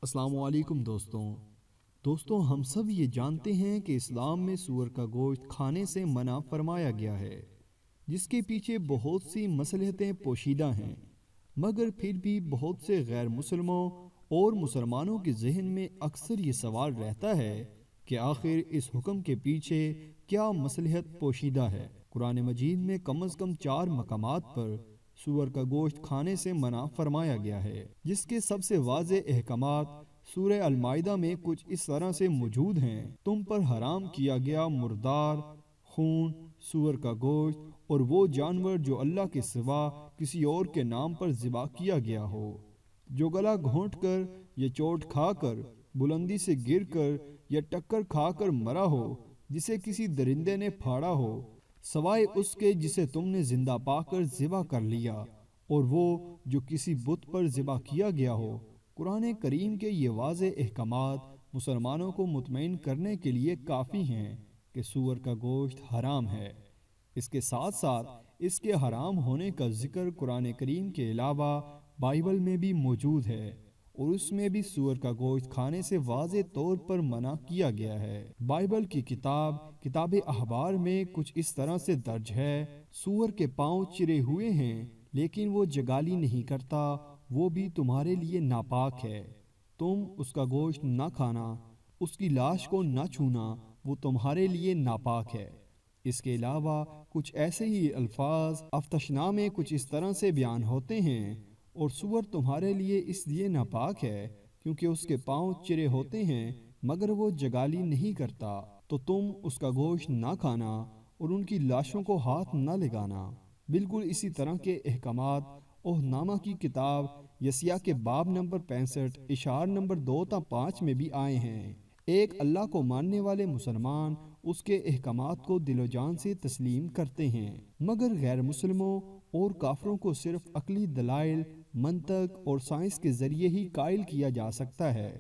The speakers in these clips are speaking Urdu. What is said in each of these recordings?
السلام علیکم دوستوں ہم سب یہ جانتے ہیں کہ اسلام میں سور کا گوشت کھانے سے منع فرمایا گیا ہے، جس کے پیچھے بہت سی مصلحتیں پوشیدہ ہیں، مگر پھر بھی بہت سے غیر مسلموں اور مسلمانوں کے ذہن میں اکثر یہ سوال رہتا ہے کہ آخر اس حکم کے پیچھے کیا مصلحت پوشیدہ ہے۔ قرآن مجید میں کم از کم 4 مقامات پر سور کا گوشت کھانے سے منع فرمایا گیا ہے، جس کے سب سے واضح احکامات سورہ المائدہ میں کچھ اس طرح سے موجود ہیں: تم پر حرام کیا گیا مردار، خون، سور کا گوشت اور وہ جانور جو اللہ کے سوا کسی اور کے نام پر ذبح کیا گیا ہو، جو گلا گھونٹ کر یا چوٹ کھا کر، بلندی سے گر کر یا ٹکر کھا کر مرا ہو، جسے کسی درندے نے پھاڑا ہو، سوائے اس کے جسے تم نے زندہ پا کر ذبح کر لیا، اور وہ جو کسی بت پر ذبح کیا گیا ہو۔ قرآن کریم کے یہ واضح احکامات مسلمانوں کو مطمئن کرنے کے لیے کافی ہیں کہ سور کا گوشت حرام ہے۔ اس کے ساتھ ساتھ اس کے حرام ہونے کا ذکر قرآن کریم کے علاوہ بائبل میں بھی موجود ہے، اور اس میں بھی سور کا گوشت کھانے سے واضح طور پر منع کیا گیا ہے۔ بائبل کی کتاب احبار میں کچھ اس طرح سے درج ہے: سور کے پاؤں چرے ہوئے ہیں لیکن وہ جگالی نہیں کرتا، وہ بھی تمہارے لیے ناپاک ہے، تم اس کا گوشت نہ کھانا، اس کی لاش کو نہ چھونا، وہ تمہارے لیے ناپاک ہے۔ اس کے علاوہ کچھ ایسے ہی الفاظ افتشنا میں کچھ اس طرح سے بیان ہوتے ہیں: اور سور تمہارے لیے اس لیے ناپاک ہے کیونکہ اس کے پاؤں چرے ہوتے ہیں مگر وہ جگالی نہیں کرتا، تو تم اس کا گوشت نہ کھانا اور ان کی لاشوں کو ہاتھ نہ لگانا۔ بالکل اسی طرح کے احکامات عہد نامہ کی کتاب یسیع کے باب نمبر 65 اشعار نمبر 2 تا 5 میں بھی آئے ہیں۔ ایک اللہ کو ماننے والے مسلمان اس کے احکامات کو دل و جان سے تسلیم کرتے ہیں، مگر غیر مسلموں اور کافروں کو صرف عقلی دلائل، منطق اور سائنس کے ذریعے ہی قائل کیا جا سکتا ہے۔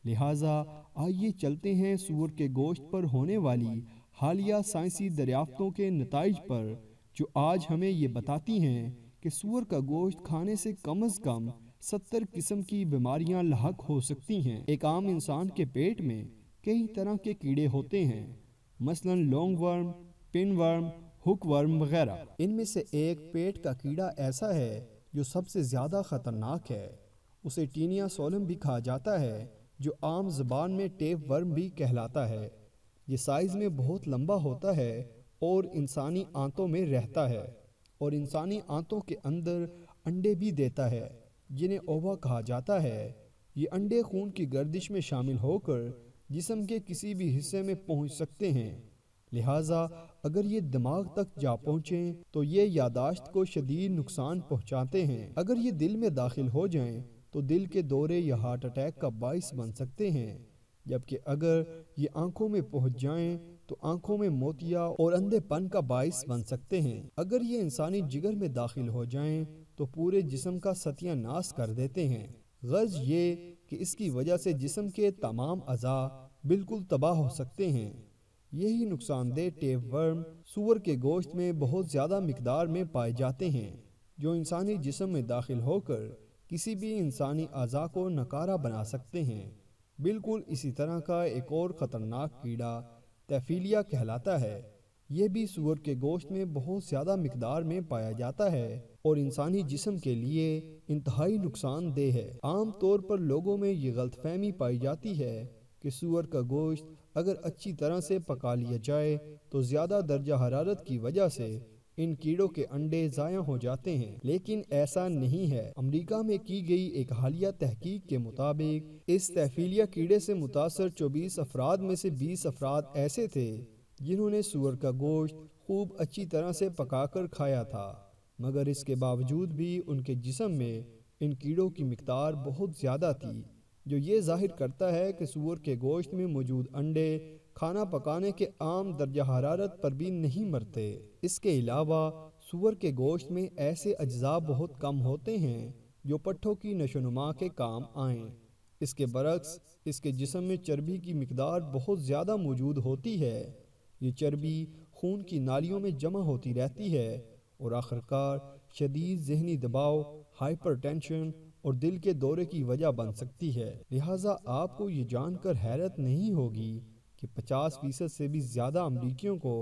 لہٰذا آئیے چلتے ہیں سور کے گوشت پر ہونے والی حالیہ سائنسی دریافتوں کے نتائج پر، جو آج ہمیں یہ بتاتی ہیں کہ سور کا گوشت کھانے سے کم از کم 70 قسم کی بیماریاں لاحق ہو سکتی ہیں۔ ایک عام انسان کے پیٹ میں کئی طرح کے کیڑے ہوتے ہیں، مثلاً لونگ ورم، پن ورم، ہک ورم وغیرہ۔ ان میں سے ایک پیٹ کا کیڑا ایسا ہے جو سب سے زیادہ خطرناک ہے، اسے ٹینیا سولم بھی کہا جاتا ہے، جو عام زبان میں ٹیپ ورم بھی کہلاتا ہے۔ یہ سائز میں بہت لمبا ہوتا ہے اور انسانی آنتوں میں رہتا ہے، اور انسانی آنتوں کے اندر انڈے بھی دیتا ہے جنہیں اووا کہا جاتا ہے۔ یہ انڈے خون کی گردش میں شامل ہو کر جسم کے کسی بھی حصے میں پہنچ سکتے ہیں، لہٰذا اگر یہ دماغ تک جا پہنچیں تو یہ یادداشت کو شدید نقصان پہنچاتے ہیں۔ اگر یہ دل میں داخل ہو جائیں تو دل کے دورے یا ہارٹ اٹیک کا باعث بن سکتے ہیں، جبکہ اگر یہ آنکھوں میں پہنچ جائیں تو آنکھوں میں موتیا اور اندھے پن کا باعث بن سکتے ہیں۔ اگر یہ انسانی جگر میں داخل ہو جائیں تو پورے جسم کا ستیہ ناش کر دیتے ہیں۔ غرض یہ کہ اس کی وجہ سے جسم کے تمام اعضاء بالکل تباہ ہو سکتے ہیں۔ یہی نقصان دہ ٹیپ ورم سور کے گوشت میں بہت زیادہ مقدار میں پائے جاتے ہیں، جو انسانی جسم میں داخل ہو کر کسی بھی انسانی اعضاء کو ناکارہ بنا سکتے ہیں۔ بالکل اسی طرح کا ایک اور خطرناک کیڑا تیفیلیا کہلاتا ہے۔ یہ بھی سور کے گوشت میں بہت زیادہ مقدار میں پایا جاتا ہے اور انسانی جسم کے لیے انتہائی نقصان دہ ہے۔ عام طور پر لوگوں میں یہ غلط فہمی پائی جاتی ہے کہ سور کا گوشت اگر اچھی طرح سے پکا لیا جائے تو زیادہ درجہ حرارت کی وجہ سے ان کیڑوں کے انڈے ضائع ہو جاتے ہیں، لیکن ایسا نہیں ہے۔ امریکہ میں کی گئی ایک حالیہ تحقیق کے مطابق اس تیفیلیا کیڑے سے متاثر 24 افراد میں سے 20 افراد ایسے تھے جنہوں نے سور کا گوشت خوب اچھی طرح سے پکا کر کھایا تھا، مگر اس کے باوجود بھی ان کے جسم میں ان کیڑوں کی مقدار بہت زیادہ تھی، جو یہ ظاہر کرتا ہے کہ سور کے گوشت میں موجود انڈے کھانا پکانے کے عام درجہ حرارت پر بھی نہیں مرتے۔ اس کے علاوہ سور کے گوشت میں ایسے اجزاء بہت کم ہوتے ہیں جو پٹھوں کی نشو و نما کے کام آئیں۔ اس کے برعکس اس کے جسم میں چربی کی مقدار بہت زیادہ موجود ہوتی ہے۔ یہ چربی خون کی نالیوں میں جمع ہوتی رہتی ہے اور آخرکار شدید ذہنی دباؤ، ہائپر ٹینشن اور دل کے دورے کی وجہ بن سکتی ہے۔ لہٰذا آپ کو یہ جان کر حیرت نہیں ہوگی کہ 50% سے بھی زیادہ امریکیوں کو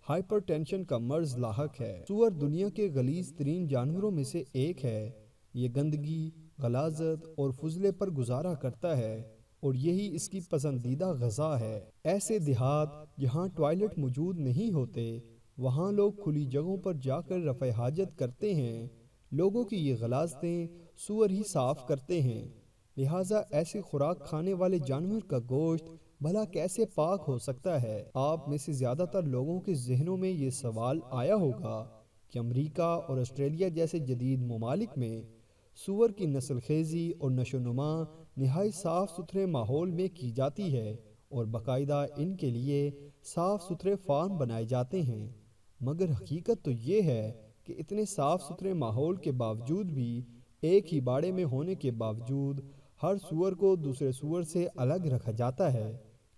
ہائپر ٹینشن کا مرض لاحق ہے۔ سور دنیا کے غلیظ ترین جانوروں میں سے ایک ہے۔ یہ گندگی، غلاظت اور فضلے پر گزارا کرتا ہے اور یہی اس کی پسندیدہ غذا ہے۔ ایسے دیہات جہاں ٹوائلٹ موجود نہیں ہوتے، وہاں لوگ کھلی جگہوں پر جا کر رفع حاجت کرتے ہیں۔ لوگوں کی یہ غلاظتیں سور ہی صاف کرتے ہیں۔ لہٰذا ایسی خوراک کھانے والے جانور کا گوشت بھلا کیسے پاک ہو سکتا ہے؟ آپ میں سے زیادہ تر لوگوں کے ذہنوں میں یہ سوال آیا ہوگا کہ امریکہ اور آسٹریلیا جیسے جدید ممالک میں سور کی نسل خیزی اور نشو و نما نہایت صاف ستھرے ماحول میں کی جاتی ہے اور باقاعدہ ان کے لیے صاف ستھرے فارم بنائے جاتے ہیں، مگر حقیقت تو یہ ہے کہ اتنے صاف ستھرے ماحول کے باوجود بھی، ایک ہی باڑے میں ہونے کے باوجود، ہر سور کو دوسرے سور سے الگ رکھا جاتا ہے،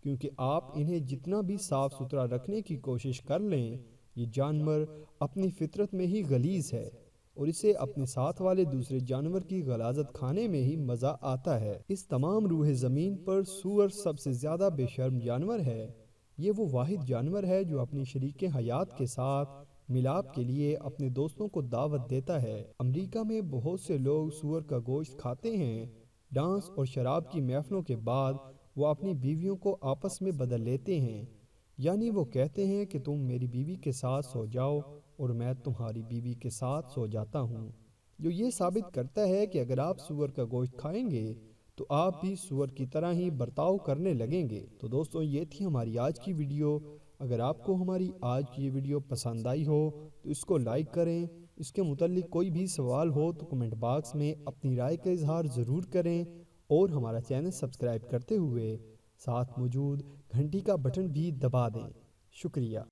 کیونکہ آپ انہیں جتنا بھی صاف ستھرا رکھنے کی کوشش کر لیں، یہ جانور اپنی فطرت میں ہی غلیظ ہے اور اسے اپنے ساتھ والے دوسرے جانور کی غلاظت کھانے میں ہی مزہ آتا ہے۔ اس تمام روح زمین پر سور سب سے زیادہ بے شرم جانور ہے۔ یہ وہ واحد جانور ہے جو اپنی شریک حیات کے ساتھ ملاپ کے لیے اپنے دوستوں کو دعوت دیتا ہے۔ امریکہ میں بہت سے لوگ سور کا گوشت کھاتے ہیں۔ ڈانس اور شراب کی محفلوں کے بعد وہ اپنی بیویوں کو آپس میں بدل لیتے ہیں، یعنی وہ کہتے ہیں کہ تم میری بیوی کے ساتھ سو جاؤ اور میں تمہاری بیوی کے ساتھ سو جاتا ہوں، جو یہ ثابت کرتا ہے کہ اگر آپ سور کا گوشت کھائیں گے تو آپ بھی سور کی طرح ہی برتاؤ کرنے لگیں گے۔ تو دوستوں، یہ تھی ہماری آج کی ویڈیو۔ اگر آپ کو ہماری آج کی یہ ویڈیو پسند آئی ہو تو اس کو لائک کریں۔ اس کے متعلق کوئی بھی سوال ہو تو کمنٹ باکس میں اپنی رائے کا اظہار ضرور کریں اور ہمارا چینل سبسکرائب کرتے ہوئے ساتھ موجود گھنٹی کا بٹن بھی دبا دیں۔ شکریہ۔